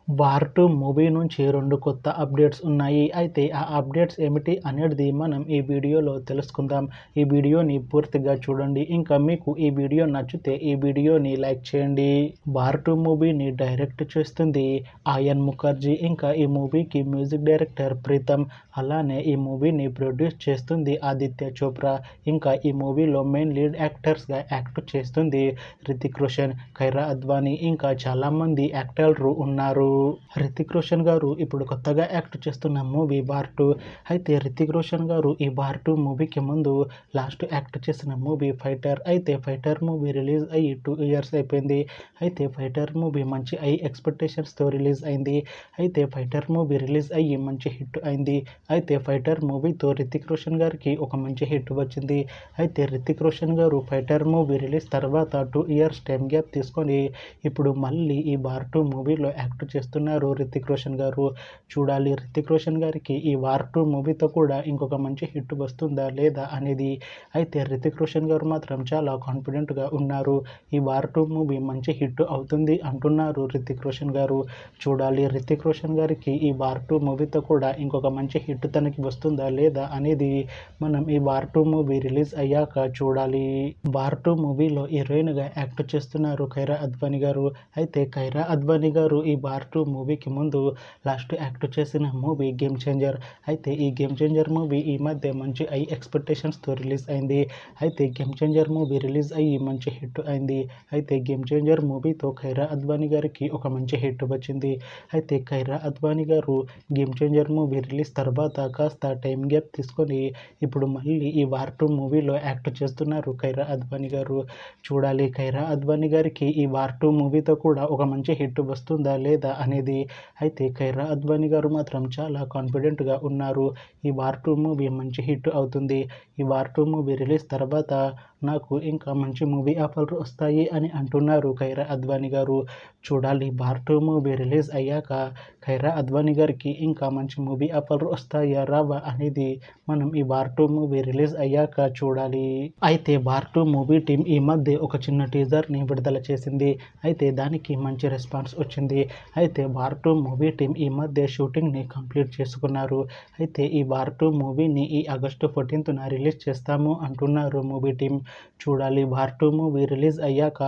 War 2 movie నుంచి 2 కొత్త updates ఉన్నాయి. అయితే ఆ అప్డేట్స్ ఏమిటి అనేది మనం ఈ వీడియోలో తెలుసుకుందాం. ఈ వీడియోని పూర్తిగా చూడండి. ఇంకా మీకు ఈ వీడియో నచ్చితే ఈ వీడియోని లైక్ చేయండి. వార్ 2 మూవీని డైరెక్ట్ చేస్తుంది ఆయన్ ముఖర్జీ. ఇంకా ఈ మూవీకి మ్యూజిక్ డైరెక్టర్ ప్రీతం. అలానే ఈ మూవీని ప్రొడ్యూస్ చేస్తుంది ఆదిత్య చోప్రా. ఇంకా ఈ మూవీలో మెయిన్ లీడ్ యాక్టర్స్గా యాక్ట్ చేస్తుంది రితిక్ రోషన్, కైరా అద్వానీ, ఇంకా చాలామంది యాక్టర్లు ఉన్నారు. రితిక్ రోషన్ గారు ఇప్పుడు కొత్తగా యాక్ట్ చేస్తున్న మూవీ వార్ 2. అయితే రితిక్ రోషన్ గారు ఈ వార్ 2 మూవీకి ముందు లాస్ట్ యాక్ట్ చేసిన మూవీ ఫైటర్. అయితే ఫైటర్ మూవీ రిలీజ్ అయ్యి 2 ఇయర్స్ అయిపోయింది. అయితే ఫైటర్ మూవీ మంచి ఎక్స్పెక్టేషన్స్తో రిలీజ్ అయింది. అయితే ఫైటర్ మూవీ రిలీజ్ అయ్యి మంచి హిట్ అయింది. అయితే ఫైటర్ మూవీతో రితిక్ రోషన్ గారికి ఒక మంచి హిట్ వచ్చింది. అయితే రితిక్ రోషన్ గారు ఫైటర్ మూవీ రిలీజ్ తర్వాత 2 ఇయర్స్ టైం గ్యాప్ తీసుకొని ఇప్పుడు మళ్ళీ ఈ వార్ 2 మూవీలో యాక్ట్ చేస్తున్నారు రితిక్ రోషన్ గారు. చూడాలి రితిక్ రోషన్ గారికి ఈ వార్ 2 మూవీతో కూడా ఇంకొక మంచి హిట్ వస్తుందా లేదా అనేది. అయితే రితిక్ రోషన్ గారు మాత్రం చాలా కాన్ఫిడెంట్గా ఉన్నారు. ఈ వార్ 2 మూవీ మంచి హిట్ అవుతుంది అంటున్నారు రితిక్ రోషన్ గారు. చూడాలి రితిక్ రోషన్ గారికి ఈ వార్ 2 మూవీతో కూడా ఇంకొక మంచి హిట్ తనకి వస్తుందా లేదా అనేది మనం ఈ వార్ 2 మూవీ రిలీజ్ అయ్యాక చూడాలి. వార్ 2 మూవీలో హీరోయిన్గా యాక్ట్ చేస్తున్నారు కైరా అద్వానీ గారు. అయితే కైరా అద్వానీ గారు ఈ వార్ 2 మూవీకి ముందు లాస్ట్ యాక్ట్ చేసిన మూవీ గేమ్ చేంజర్. అయితే ఈ గేమ్ చేంజర్ మూవీ ఈ మధ్య మంచి ఎక్స్పెక్టేషన్స్తో రిలీజ్ అయింది. అయితే గేమ్ చేంజర్ మూవీ రిలీజ్ అయ్యి మంచి హిట్ అయింది. అయితే గేమ్ చేంజర్ మూవీతో ఖైరా అద్వానీ గారికి ఒక మంచి హిట్ వచ్చింది. అయితే ఖైరా అద్వానీ గారు గేమ్ చేంజర్ మూవీ రిలీజ్ తర్వాత కాస్త టైం గ్యాప్ తీసుకొని ఇప్పుడు మళ్ళీ ఈ వార్ 2 మూవీలో యాక్ట్ చేస్తున్నారు ఖైరా అద్వానీ గారు. చూడాలి ఖైరా అద్వానీ గారికి ఈ వార్ 2 మూవీతో కూడా ఒక మంచి హిట్ వస్తుందా లేదా అనేది. అయితే ఖైరా అద్వానీ గారు మాత్రం చాలా కాన్ఫిడెంట్గా ఉన్నారు. ఈ వార్ 2 మూవీ మంచి హిట్ అవుతుంది. ఈ వార్ 2 మూవీ రిలీజ్ తర్వాత నాకు ఇంకా మంచి మూవీ ఆఫర్లు వస్తాయి అని అంటున్నారు ఖైరా అద్వానీ గారు. చూడాలి వార్ 2 మూవీ రిలీజ్ అయ్యాక ఖైరా అద్వానీ గారికి ఇంకా మంచి మూవీ ఆఫర్లు వస్తాయా రావా అనేది మనం ఈ వార్ 2 మూవీ రిలీజ్ అయ్యాక చూడాలి. అయితే వార్ 2 మూవీ టీం ఈ మధ్య ఒక చిన్న టీజర్ని విడుదల చేసింది. అయితే దానికి మంచి రెస్పాన్స్ వచ్చింది. అయితే వార్ 2 మూవీ టీం ఈ మధ్య షూటింగ్ని కంప్లీట్ చేసుకున్నారు. అయితే ఈ వార్ 2 మూవీని ఈ ఆగస్టు 14న రిలీజ్ చేస్తాము అంటున్నారు మూవీ టీం. చూడాలి వార్ 2 మూవీ రిలీజ్ అయ్యాక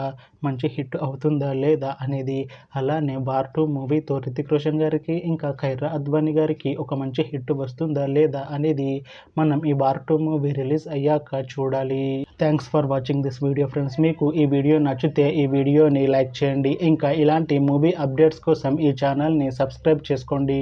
మంచి హిట్ అవుతుందా లేదా అనేది. అలానే వార్ 2 మూవీతో రితిక్ రోషన్ గారికి ఇంకా ఖైరా అద్వానీ గారికి ఒక మంచి హిట్ వస్తుందా లేదా అనేది మనం ఈ వార్ 2 మూవీ రిలీజ్ అయ్యాక చూడాలి. Thanks for watching this video friends. మీకు ఈ వీడియో నచ్చితే ఈ వీడియోని లైక్ చేయండి. ఇంకా ఇలాంటి మూవీ అప్డేట్స్ కోసం ఈ ఛానల్ని సబ్స్క్రైబ్ చేసుకోండి.